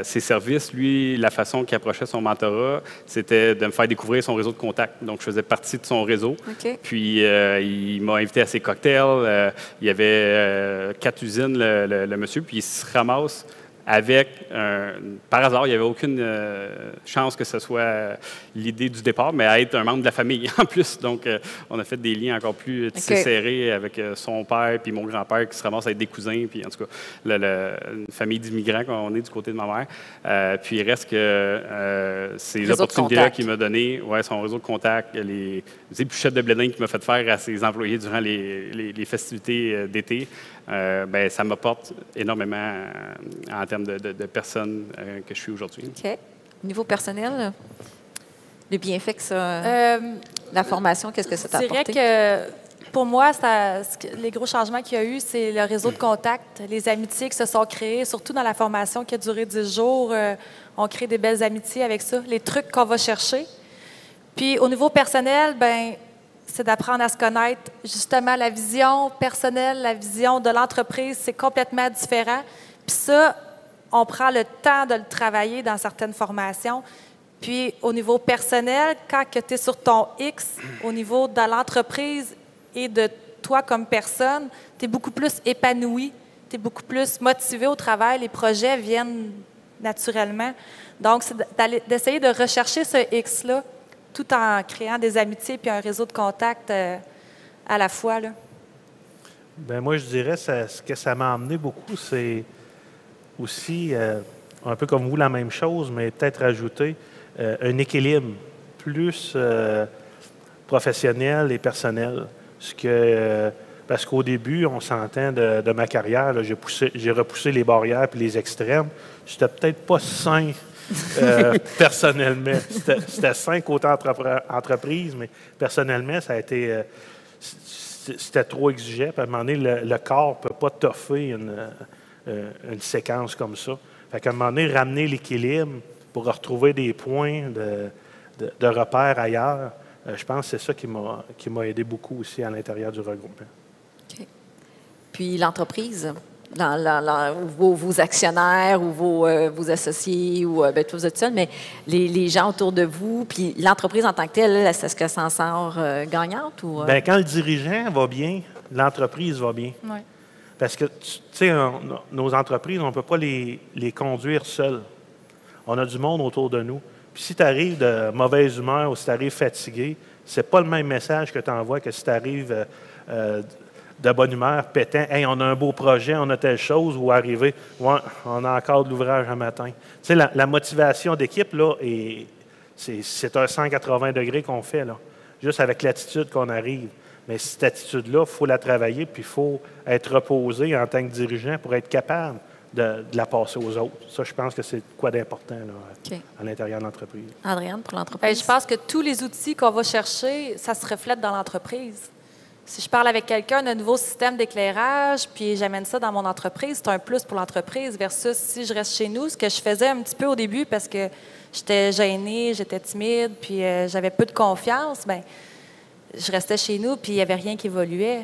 ses services, lui, la façon qu'il approchait son mentorat, c'était de me faire découvrir son réseau de contacts. Donc, je faisais partie de son réseau. OK. Puis, il m'a invité à ses cocktails. Il y avait 4 usines, le monsieur. Puis, il se ramasse avec, par hasard, il n'y avait aucune chance que ce soit l'idée du départ, mais à être un membre de la famille en plus. Donc, on a fait des liens encore plus tissés serrés avec son père puis mon grand-père qui se ramasse avec des cousins, puis en tout cas, une famille d'immigrants qu'on est du côté de ma mère. Puis, il reste que ces opportunités-là qu'il m'a donné, son réseau de contacts, les épluchettes de blé d'Inde qu'il m'a fait faire à ses employés durant les festivités d'été, ça m'apporte énormément en termes de personnes que je suis aujourd'hui. OK. Au niveau personnel, les bienfaits que ça... la formation, qu'est-ce que ça t'a apporté? Je dirais que pour moi, les gros changements qu'il y a eu, c'est le réseau de contacts, les amitiés qui se sont créées, surtout dans la formation qui a duré 10 jours. On crée des belles amitiés avec ça, les trucs qu'on va chercher. Puis au niveau personnel, c'est d'apprendre à se connaître. Justement, la vision personnelle, la vision de l'entreprise, c'est complètement différent. Puis ça, on prend le temps de le travailler dans certaines formations. Puis au niveau personnel, quand tu es sur ton X, au niveau de l'entreprise et de toi comme personne, tu es beaucoup plus épanoui, tu es beaucoup plus motivé au travail, les projets viennent naturellement. Donc, c'est d'essayer de rechercher ce X-là, tout en créant des amitiés puis un réseau de contacts à la fois, là. Moi, je dirais ce que ça m'a amené beaucoup, c'est aussi, un peu comme vous, la même chose, mais peut-être rajouter un équilibre plus professionnel et personnel. Parce qu'au début, on s'entend de ma carrière, là, j'ai repoussé les barrières puis les extrêmes. J'étais peut-être pas sain personnellement. C'était sain côté entreprise, mais personnellement, ça a été... c'était trop exigeant. Puis à un moment donné, le corps ne peut pas toffer une séquence comme ça. Fait qu'à un moment donné, ramener l'équilibre pour retrouver des points de repère ailleurs, je pense que c'est ça qui m'a aidé beaucoup aussi à l'intérieur du regroupement. OK. Puis l'entreprise, vos actionnaires ou vos associés, ou tous vous êtes seuls, mais les gens autour de vous, puis l'entreprise en tant que telle, est-ce que ça en sort gagnante? Ou, quand le dirigeant va bien, l'entreprise va bien. Oui. Parce que, tu sais, nos entreprises, on ne peut pas les conduire seuls. On a du monde autour de nous. Puis si tu arrives de mauvaise humeur ou si tu arrives fatigué, c'est pas le même message que tu envoies que si tu arrives de bonne humeur, pétant, « Hey, on a un beau projet, on a telle chose », ou arriver, « Ouais, on a encore de l'ouvrage un matin ». Tu sais, la motivation d'équipe, là, c'est un 180 degrés qu'on fait, là, juste avec l'attitude qu'on arrive. Mais cette attitude-là, il faut la travailler, puis il faut être reposé en tant que dirigeant pour être capable de la passer aux autres. Ça, je pense que c'est quoi d'important là, à l'intérieur de l'entreprise. Adrienne, pour l'entreprise? Je pense que tous les outils qu'on va chercher, ça se reflète dans l'entreprise. Si je parle avec quelqu'un d'un nouveau système d'éclairage, puis j'amène ça dans mon entreprise, c'est un plus pour l'entreprise versus si je reste chez nous, ce que je faisais un petit peu au début parce que j'étais gênée, j'étais timide, puis j'avais peu de confiance, je restais chez nous, puis il n'y avait rien qui évoluait.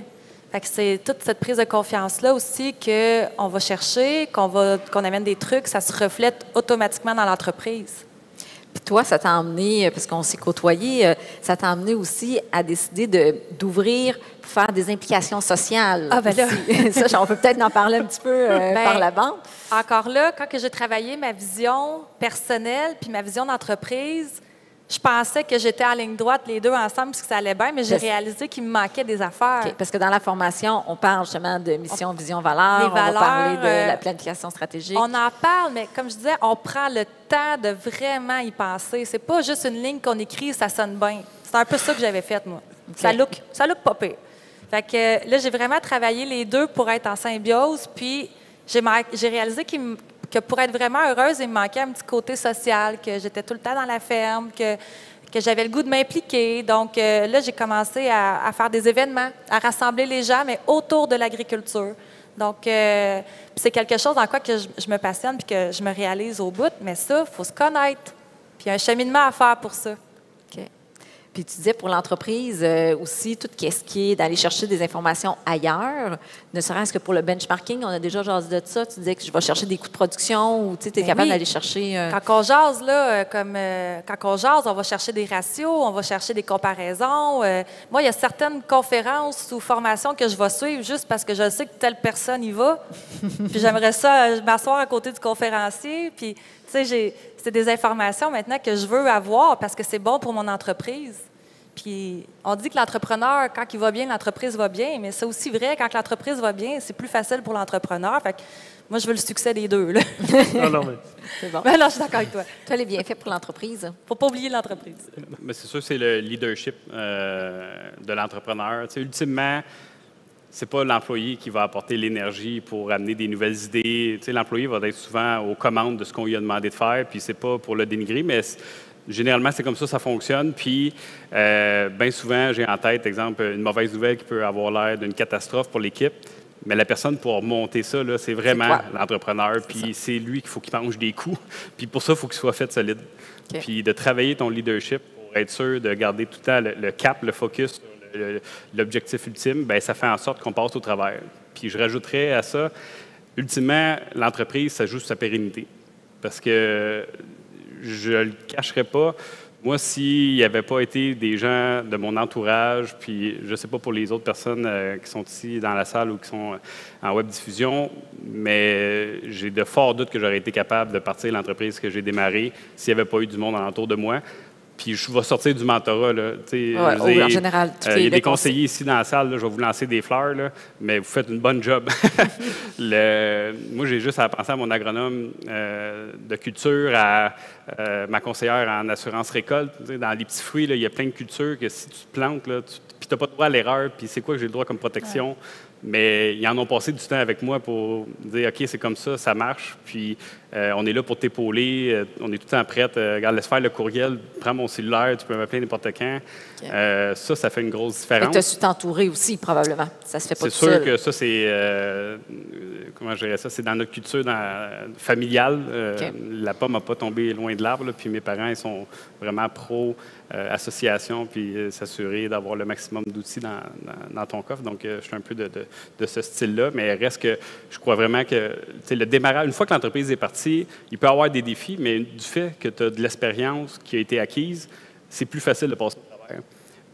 Fait que c'est toute cette prise de confiance-là aussi qu'on va chercher, qu'on amène des trucs, ça se reflète automatiquement dans l'entreprise. Puis toi, ça t'a emmené, parce qu'on s'est côtoyés, ça t'a emmené aussi à décider d'ouvrir, faire des implications sociales. Ah, ben là! Ça, on peut peut-être en parler un petit peu par la bande. Encore là, quand j'ai travaillé ma vision personnelle puis ma vision d'entreprise, je pensais que j'étais en ligne droite les deux ensemble puis que ça allait bien, mais j'ai réalisé qu'il me manquait des affaires. Okay, parce que dans la formation, on parle justement de mission, vision, valeur. On va parler de la planification stratégique. On en parle, mais comme je disais, on prend le temps de vraiment y penser. C'est pas juste une ligne qu'on écrit, ça sonne bien. C'est un peu ça que j'avais fait, moi. Okay. Ça look pas pire. Fait que là, j'ai vraiment travaillé les deux pour être en symbiose, puis j'ai réalisé que pour être vraiment heureuse, il me manquait un petit côté social, que j'étais tout le temps dans la ferme, que j'avais le goût de m'impliquer. Donc là, j'ai commencé à faire des événements, à rassembler les gens, mais autour de l'agriculture. Donc, c'est quelque chose en quoi que je me passionne puis que je me réalise au bout. Mais ça, il faut se connaître. Puis il y a un cheminement à faire pour ça. OK. Puis tu disais pour l'entreprise aussi, tout ce qui est d'aller chercher des informations ailleurs, ne serait-ce que pour le benchmarking, on a déjà jasé de ça. Tu disais que je vais chercher des coûts de production ou tu es capable d'aller chercher... Quand on jase, là, quand on jase, on va chercher des ratios, on va chercher des comparaisons. Moi, il y a certaines conférences ou formations que je vais suivre juste parce que je sais que telle personne y va. Puis j'aimerais ça m'asseoir à côté du conférencier. Puis, tu sais, c'est des informations maintenant que je veux avoir parce que c'est bon pour mon entreprise. Puis on dit que l'entrepreneur, quand il va bien, l'entreprise va bien, mais c'est aussi vrai, quand l'entreprise va bien, c'est plus facile pour l'entrepreneur. Fait que moi, je veux le succès des deux. Là. Non, mais... C'est bon. Ben là, je suis d'accord avec toi. Toi, les bienfaits pour l'entreprise. Il ne faut pas oublier l'entreprise. Mais c'est sûr, c'est le leadership de l'entrepreneur. Tu sais, ultimement, c'est pas l'employé qui va apporter l'énergie pour amener des nouvelles idées. Tu sais, l'employé va être souvent aux commandes de ce qu'on lui a demandé de faire, puis c'est pas pour le dénigrer, mais généralement, c'est comme ça fonctionne. Puis, bien souvent, j'ai en tête, exemple, une mauvaise nouvelle qui peut avoir l'air d'une catastrophe pour l'équipe. Mais la personne pour remonter ça, là, c'est vraiment l'entrepreneur. Puis c'est lui qu'il faut qu'il mange des coups. Puis pour ça, il faut qu'il soit fait solide. Okay. Puis de travailler ton leadership pour être sûr de garder tout le temps le cap, le focus sur l'objectif ultime, bien, ça fait en sorte qu'on passe au travers. Puis je rajouterais à ça, ultimement, l'entreprise, ça joue sur sa pérennité. Parce que je ne le cacherai pas. Moi, s'il n'y avait pas été des gens de mon entourage, puis je ne sais pas pour les autres personnes qui sont ici dans la salle ou qui sont en web diffusion, mais j'ai de forts doutes que j'aurais été capable de partir l'entreprise que j'ai démarrée s'il n'y avait pas eu du monde alentour de moi. Puis je vais sortir du mentorat. Là. En général, il y a des conseillers ici dans la salle, là, je vais vous lancer des fleurs, là, mais vous faites une bonne job. Moi, j'ai juste à penser à mon agronome de culture, à ma conseillère en assurance récolte. Dans les petits fruits, là, il y a plein de cultures que si tu te plantes, puis tu n'as pas le droit à l'erreur, puis c'est quoi que j'ai le droit comme protection? Ouais. Mais ils en ont passé du temps avec moi pour dire « OK, c'est comme ça, ça marche. » Puis on est là pour t'épauler. On est tout le temps prêts. Regarde, laisse faire le courriel. Prends mon cellulaire. Tu peux m'appeler n'importe quand. Okay. Ça fait une grosse différence. Et tu as su t'entourer aussi, probablement. Ça se fait pas tout seul. C'est sûr que ça, c'est... comment je dirais ça? C'est dans notre culture familiale. Okay. La pomme n'a pas tombé loin de l'arbre. Là, puis mes parents, ils sont vraiment pro-association puis s'assurer d'avoir le maximum d'outils dans ton coffre. Donc, je suis un peu de ce style-là, mais reste que je crois vraiment que le démarrage, une fois que l'entreprise est partie, il peut y avoir des défis, mais du fait que tu as de l'expérience qui a été acquise, c'est plus facile de passer au travers.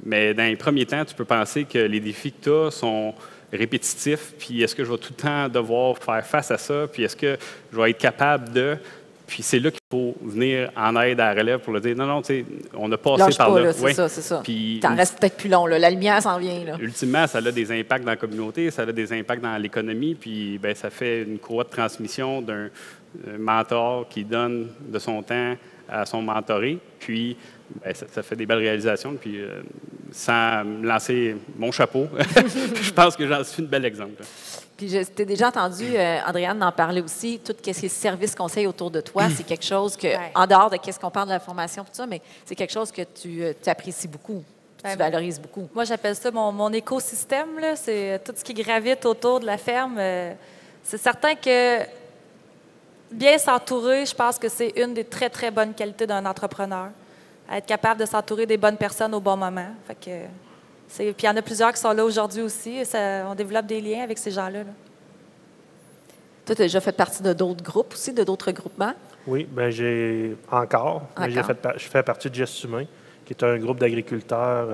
Mais dans les premiers temps, tu peux penser que les défis que tu as sont répétitifs, puis est-ce que je vais tout le temps devoir faire face à ça, puis est-ce que je vais être capable de... Puis c'est là qu'il faut venir en aide à la relève pour le dire, non, tu sais, on a passé lâche par pas, là. C'est ça, c'est ça. Puis, t'en restes peut-être plus long, là. La lumière s'en vient, là. Ultimement, ça a des impacts dans la communauté, ça a des impacts dans l'économie, puis bien, ça fait une courroie de transmission d'un mentor qui donne de son temps à son mentoré, puis bien, ça fait des belles réalisations, puis sans me lancer mon chapeau, je pense que j'en suis un bel exemple. Puis je t'ai déjà entendu, Andréane, en parler aussi, tout ce qui est service conseil autour de toi, c'est quelque chose que, en dehors de qu'est-ce qu'on parle de la formation, tout ça, mais c'est quelque chose que tu apprécies beaucoup, tu valorises beaucoup. Moi, j'appelle ça mon écosystème, là, c'est tout ce qui gravite autour de la ferme. C'est certain que bien s'entourer, je pense que c'est une des très, très bonnes qualités d'un entrepreneur. Être capable de s'entourer des bonnes personnes au bon moment. Fait que... Puis il y en a plusieurs qui sont là aujourd'hui aussi. On développe des liens avec ces gens-là. Là. Toi, tu as déjà fait partie de d'autres groupes aussi, de d'autres groupements? Oui, bien j'ai encore. Je fais partie de Gestes humains, qui est un groupe d'agriculteurs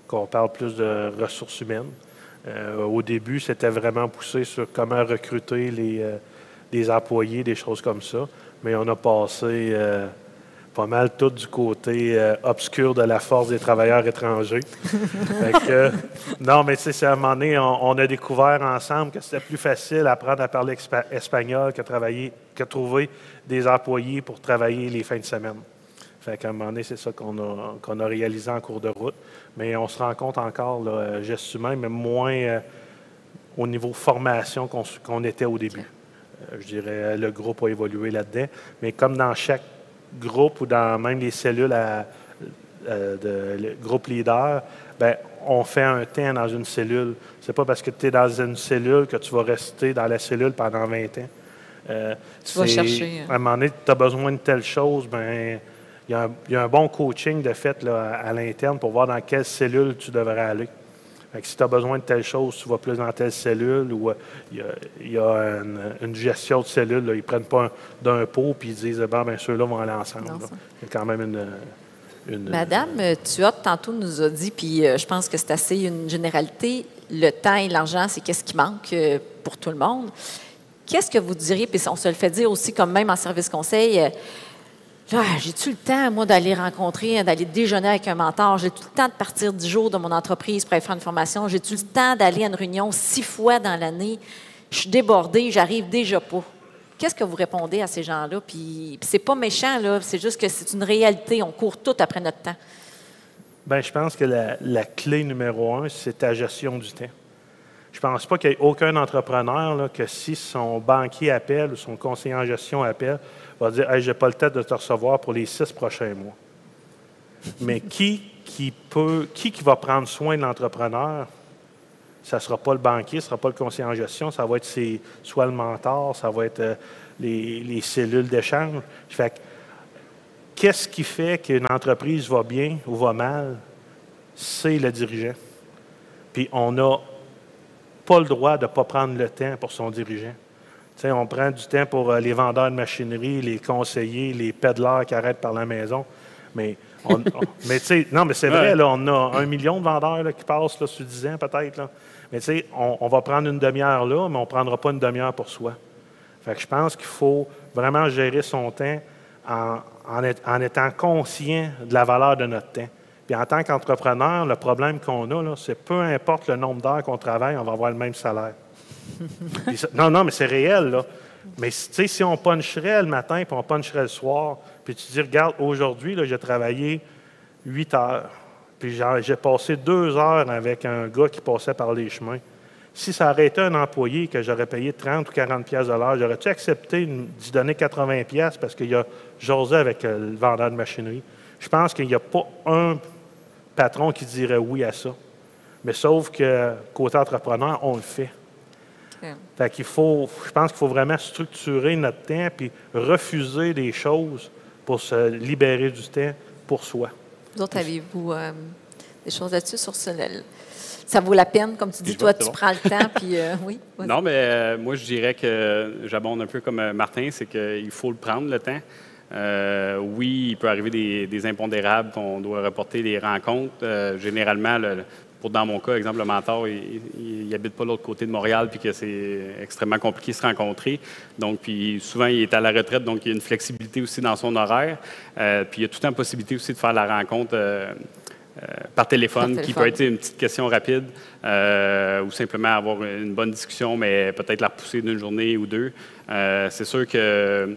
qu'on parle plus de ressources humaines. Au début, c'était vraiment poussé sur comment recruter des employés, des choses comme ça. Mais on a passé... pas mal tout du côté obscur de la force des travailleurs étrangers. Non, mais tu sais, à un moment donné, on a découvert ensemble que c'était plus facile apprendre à parler espagnol que trouver des employés pour travailler les fins de semaine. Fait qu'à un moment donné, c'est ça qu'on a réalisé en cours de route. Mais on se rend compte encore, là, gestes humains, mais moins au niveau formation qu'on était au début. Je dirais le groupe a évolué là-dedans. Mais comme dans chaque groupe ou dans même les cellules de groupe leader, bien, on fait un temps dans une cellule. C'est pas parce que tu es dans une cellule que tu vas rester dans la cellule pendant 20 ans. Tu vas chercher. À un moment donné, tu as besoin de telle chose, bien, il y a un bon coaching de fait là, à l'interne pour voir dans quelle cellule tu devrais aller. Fait que si tu as besoin de telle chose, tu vas plus dans telle cellule ou il y a une gestion de cellules. Là, ils ne prennent pas d'un pot et ils disent ben ceux-là vont aller ensemble. Il y a quand même une Madame Tuot, tantôt, nous a dit, puis je pense que c'est assez une généralité, le temps et l'argent, c'est qu'est-ce qui manque pour tout le monde. Qu'est-ce que vous diriez, puis on se le fait dire aussi comme même en service conseil, j'ai-tu le temps, moi, d'aller rencontrer, d'aller déjeuner avec un mentor? J'ai-tu le temps de partir 10 jours de mon entreprise pour aller faire une formation? J'ai-tu le temps d'aller à une réunion 6 fois dans l'année? Je suis débordée, j'arrive déjà pas. Qu'est-ce que vous répondez à ces gens-là? Puis c'est pas méchant, là, c'est juste que c'est une réalité. On court tout après notre temps. Bien, je pense que la clé numéro 1, c'est ta gestion du temps. Je ne pense pas qu'il y ait aucun entrepreneur là, que si son banquier appelle ou son conseiller en gestion appelle, va dire hey, « je n'ai pas le temps de te recevoir pour les 6 prochains mois ». Mais qui va prendre soin de l'entrepreneur? Ça ne sera pas le banquier, ce ne sera pas le conseiller en gestion, ça va être soit le mentor, ça va être les cellules d'échange. Fait que, qu'est-ce qui fait qu'une entreprise va bien ou va mal? C'est le dirigeant. Puis on n'a pas le droit de ne pas prendre le temps pour son dirigeant. T'sais, on prend du temps pour les vendeurs de machinerie, les conseillers, les pédaleurs qui arrêtent par la maison. Mais non, mais c'est vrai, là, on a 1 million de vendeurs là, qui passent là, sur 10 ans peut-être. Là. Mais on va prendre une demi-heure là, mais on ne prendra pas une demi-heure pour soi. Fait que je pense qu'il faut vraiment gérer son temps en étant conscient de la valeur de notre temps. Puis en tant qu'entrepreneur, le problème qu'on a, là, c'est peu importe le nombre d'heures qu'on travaille, on va avoir le même salaire. Non, mais c'est réel, là. Mais si on puncherait le matin puis on puncherait le soir, puis tu dis, regarde, aujourd'hui, là, j'ai travaillé 8 heures, puis j'ai passé 2 heures avec un gars qui passait par les chemins. Si ça aurait été un employé que j'aurais payé 30 ou 40 piastres de l'heure, j'aurais-tu accepté d'y donner 80 piastres parce qu'il a jasé avec le vendeur de machinerie? Je pense qu'il n'y a pas un patron qui dirait oui à ça. Mais sauf que, côté entrepreneur, on le fait. Fait qu'il faut, je pense qu'il faut vraiment structurer notre temps puis refuser des choses pour se libérer du temps pour soi. Vous autres, avez-vous des choses là-dessus sur ça? Ça vaut la peine, comme tu dis, toi, tu prends le temps, puis oui. Non, mais moi, je dirais que j'abonde un peu comme Martin, c'est qu'il faut le prendre, le temps. Oui, il peut arriver des impondérables qu'on doit reporter les rencontres. Généralement, dans mon cas, exemple, le mentor, il n'habite pas de l'autre côté de Montréal puis que c'est extrêmement compliqué de se rencontrer. Donc, puis souvent, il est à la retraite, donc il y a une flexibilité aussi dans son horaire. Puis il y a tout le temps possibilité aussi de faire la rencontre par téléphone, qui peut être une petite question rapide ou simplement avoir une bonne discussion, mais peut-être la repousser d'une journée ou deux. C'est sûr que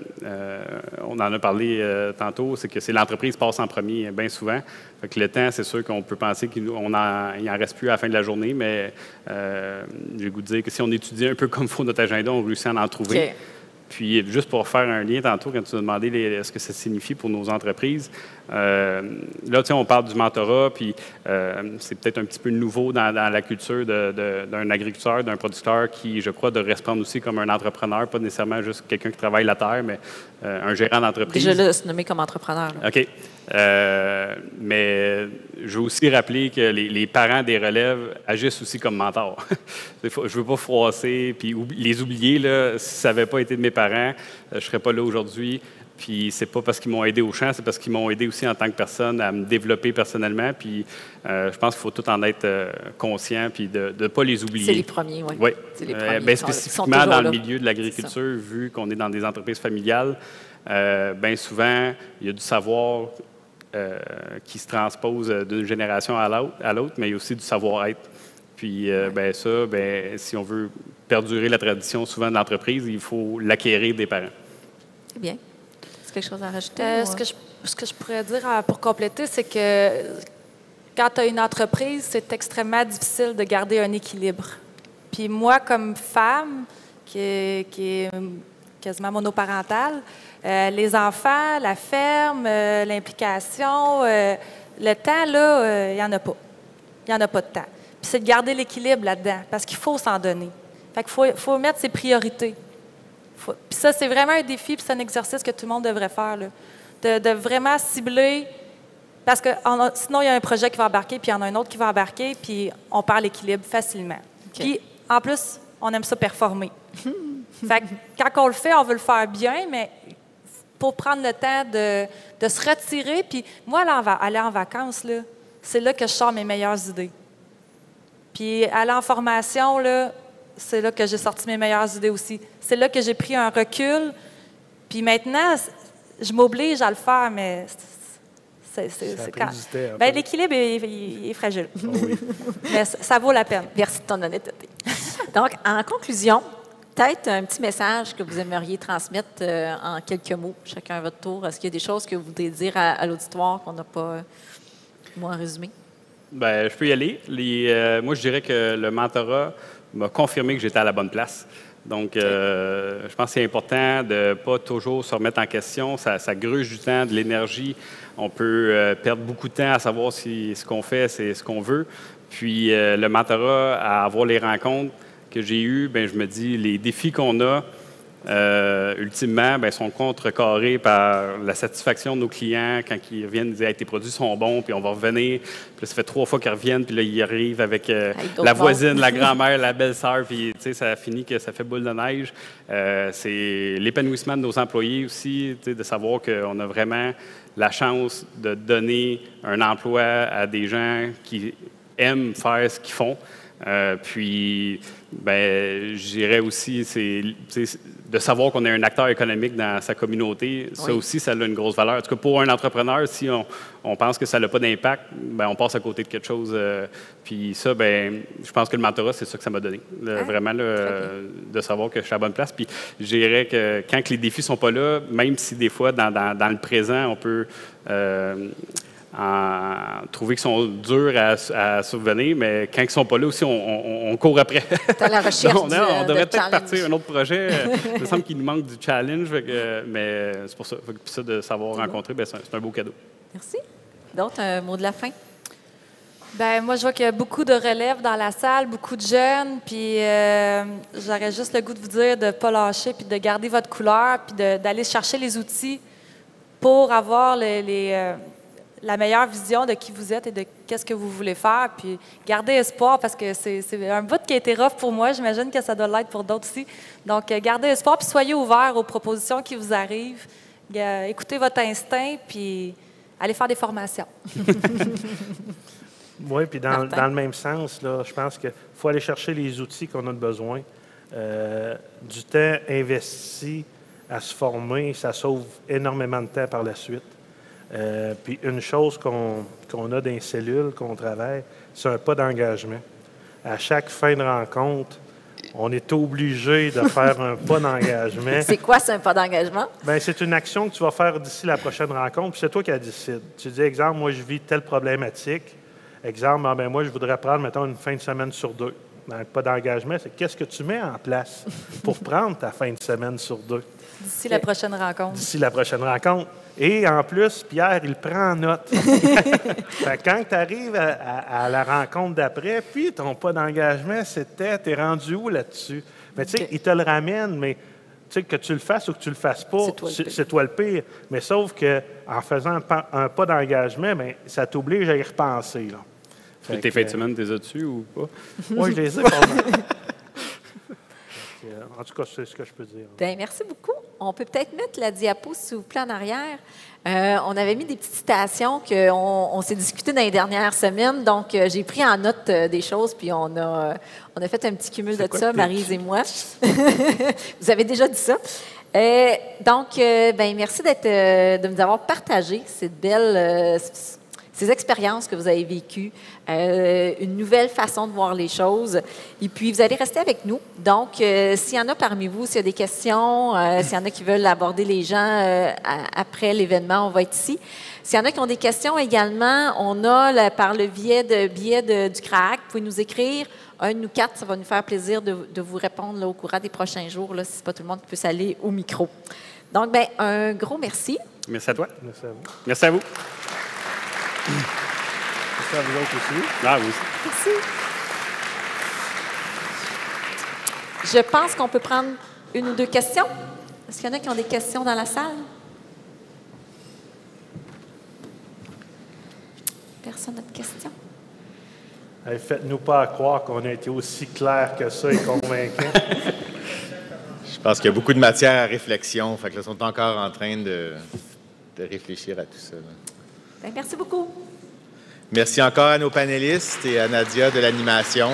on en a parlé tantôt, c'est que c'est l'entreprise qui passe en premier bien souvent. Fait que le temps, c'est sûr qu'on peut penser qu'il n'en reste plus à la fin de la journée, mais j'ai le goût de dire que si on étudie un peu comme il faut notre agenda, on réussit à en trouver. Okay. Puis, juste pour faire un lien tantôt, quand tu as demandé ce que ça signifie pour nos entreprises, là, tu sais, on parle du mentorat, puis c'est peut-être un petit peu nouveau dans la culture d'un agriculteur, d'un producteur qui, je crois, devrait se prendre aussi comme un entrepreneur, pas nécessairement juste quelqu'un qui travaille la terre, mais un gérant d'entreprise. Déjà là, se nommer comme entrepreneur. Là. OK. Mais je veux aussi rappeler que les parents des relèves agissent aussi comme mentors. Je ne veux pas froisser puis les oublier. Là, si ça n'avait pas été de mes parents, je ne serais pas là aujourd'hui. Puis c'est pas parce qu'ils m'ont aidé au champ, c'est parce qu'ils m'ont aidé aussi en tant que personne à me développer personnellement. Puis je pense qu'il faut tout en être conscient puis de ne pas les oublier. C'est les premiers, oui. Oui. C'est les premiers. Bien spécifiquement dans le milieu de l'agriculture, vu qu'on est dans des entreprises familiales, bien souvent, il y a du savoir qui se transpose d'une génération à l'autre, mais il y a aussi du savoir-être. Puis, bien ça, bien, si on veut perdurer la tradition souvent de l'entreprise, il faut l'acquérir des parents. C'est bien. Est-ce quelque chose à rajouter? Ce que je pourrais dire pour compléter, c'est que quand tu as une entreprise, c'est extrêmement difficile de garder un équilibre. Puis moi, comme femme, qui est quasiment monoparentale, les enfants, la ferme, l'implication, le temps, là, il n'y en a pas. Il n'y en a pas de temps. Puis c'est de garder l'équilibre là-dedans, parce qu'il faut s'en donner. Fait qu'il faut mettre ses priorités. Puis ça, c'est vraiment un défi, puis c'est un exercice que tout le monde devrait faire, là. de vraiment cibler, parce que sinon, il y a un projet qui va embarquer, puis il y en a un autre qui va embarquer, puis on perd l'équilibre facilement. OK. Puis, en plus, on aime ça performer. Fait que quand on le fait, on veut le faire bien, mais pour prendre le temps de se retirer, puis moi, aller en vacances, là, c'est là que je sors mes meilleures idées. Puis aller en formation, là, c'est là que j'ai sorti mes meilleures idées aussi. C'est là que j'ai pris un recul. Puis maintenant, je m'oblige à le faire, mais c'est quand... Ben, l'équilibre est fragile. Oh oui. Mais ça vaut la peine. Merci de ton honnêteté. Donc, en conclusion, peut-être un petit message que vous aimeriez transmettre en quelques mots, chacun à votre tour. Est-ce qu'il y a des choses que vous voudriez dire à l'auditoire qu'on n'a pas, moi, en résumé? Bien, je peux y aller. Moi, je dirais que le mentorat m'a confirmé que j'étais à la bonne place. Donc, je pense que c'est important de ne pas toujours se remettre en question. Ça gruge du temps, de l'énergie. On peut perdre beaucoup de temps à savoir si ce qu'on fait, c'est ce qu'on veut. Puis, le mentorat, à avoir les rencontres que j'ai eues, bien, je me dis, les défis qu'on a, ultimement, bien, sont contrecarrés par la satisfaction de nos clients quand ils reviennent dire hey, tes produits sont bons, puis on va revenir. Puis là, ça fait 3 fois qu'ils reviennent, puis là, ils arrivent avec la voisine, la grand-mère, la belle-sœur, puis ça finit que ça fait boule de neige. C'est l'épanouissement de nos employés aussi, de savoir qu'on a vraiment la chance de donner un emploi à des gens qui aiment faire ce qu'ils font. Puis, ben, je dirais aussi, c'est de savoir qu'on est un acteur économique dans sa communauté. Ça oui. aussi, ça a une grosse valeur. En tout cas, pour un entrepreneur, si on pense que ça n'a pas d'impact, ben, on passe à côté de quelque chose. Puis ça, ben, je pense que le mentorat, c'est ça que ça m'a donné. Vraiment, de savoir que je suis à la bonne place. Puis, je dirais que quand les défis ne sont pas là, même si des fois, dans le présent, on peut... trouver qu'ils sont durs à survenir, mais quand ils ne sont pas là aussi, on court après. À la recherche on devrait peut-être challenge. partir un autre projet. Il me semble qu'il nous manque du challenge, mais c'est pour ça. Ça de savoir rencontrer, ben, c'est un beau cadeau. Merci. D'autres, un mot de la fin? Ben moi, je vois qu'il y a beaucoup de relève dans la salle, beaucoup de jeunes, puis j'aurais juste le goût de vous dire de ne pas lâcher, puis de garder votre couleur, puis d'aller chercher les outils pour avoir la meilleure vision de qui vous êtes et de qu'est-ce que vous voulez faire, puis gardez espoir, parce que c'est un bout qui a été rough pour moi, j'imagine que ça doit l'être pour d'autres aussi. Donc, gardez espoir, puis soyez ouverts aux propositions qui vous arrivent. Écoutez votre instinct, puis allez faire des formations. Oui, puis dans le même sens, là, je pense qu'il faut aller chercher les outils qu'on a besoin. Du temps investi à se former, ça sauve énormément de temps par la suite. Puis une chose qu'on a dans les cellules, qu'on travaille, c'est un pas d'engagement. À chaque fin de rencontre, on est obligé de faire un pas d'engagement. C'est quoi, c'est un pas d'engagement? Bien, c'est une action que tu vas faire d'ici la prochaine rencontre, puis c'est toi qui la décides. Tu dis, exemple, moi, je vis telle problématique. Exemple, ben, moi, je voudrais prendre, mettons, une fin de semaine sur 2. Dans le pas d'engagement, c'est qu'est-ce que tu mets en place pour prendre ta fin de semaine sur 2? D'ici la prochaine rencontre. D'ici la prochaine rencontre. Et en plus, Pierre, il prend en note. Fait que quand tu arrives à la rencontre d'après, puis ton pas d'engagement, c'était, t'es rendu où là-dessus? Mais tu sais, il te le ramène, mais tu sais, que tu le fasses ou que tu le fasses pas, c'est toi le pire. Mais sauf qu'en faisant un pas d'engagement, bien, ça t'oblige à y repenser. Là. Tes fins de semaine, t'es dessus ou pas? Oui, je les ai pas mal. En tout cas, c'est ce que je peux dire. Bien, merci beaucoup. On peut peut-être mettre la diapo, s'il vous plaît, en arrière. On avait mis des petites citations qu'on s'est discuté dans les dernières semaines. Donc, j'ai pris en note des choses, puis on a fait un petit cumul de ça, Maryse et moi. Vous avez déjà dit ça. Donc, ben, merci de nous avoir partagé cette belle... ces expériences que vous avez vécues, une nouvelle façon de voir les choses. Et puis, vous allez rester avec nous. Donc, s'il y en a parmi vous, s'il y a des questions, s'il y en a qui veulent aborder les gens après l'événement, on va être ici. S'il y en a qui ont des questions également, on a par le biais du CRAAC, vous pouvez nous écrire. Un de nous 4, ça va nous faire plaisir de vous répondre là, au courant des prochains jours, là, si ce n'est pas tout le monde qui peut s'aller au micro. Donc, ben, un gros merci. Merci à toi. Merci à vous. Merci à vous. Merci à vous autres aussi. Ah, oui. Merci. Je pense qu'on peut prendre une ou deux questions. Est-ce qu'il y en a qui ont des questions dans la salle? Personne n'a de questions? Hey, faites-nous pas croire qu'on a été aussi clair que ça et convaincant. Je pense qu'il y a beaucoup de matière à réflexion. Fait que là, ils sont encore en train de réfléchir à tout ça. Bien, merci beaucoup. Merci encore à nos panélistes et à Nadia de l'animation.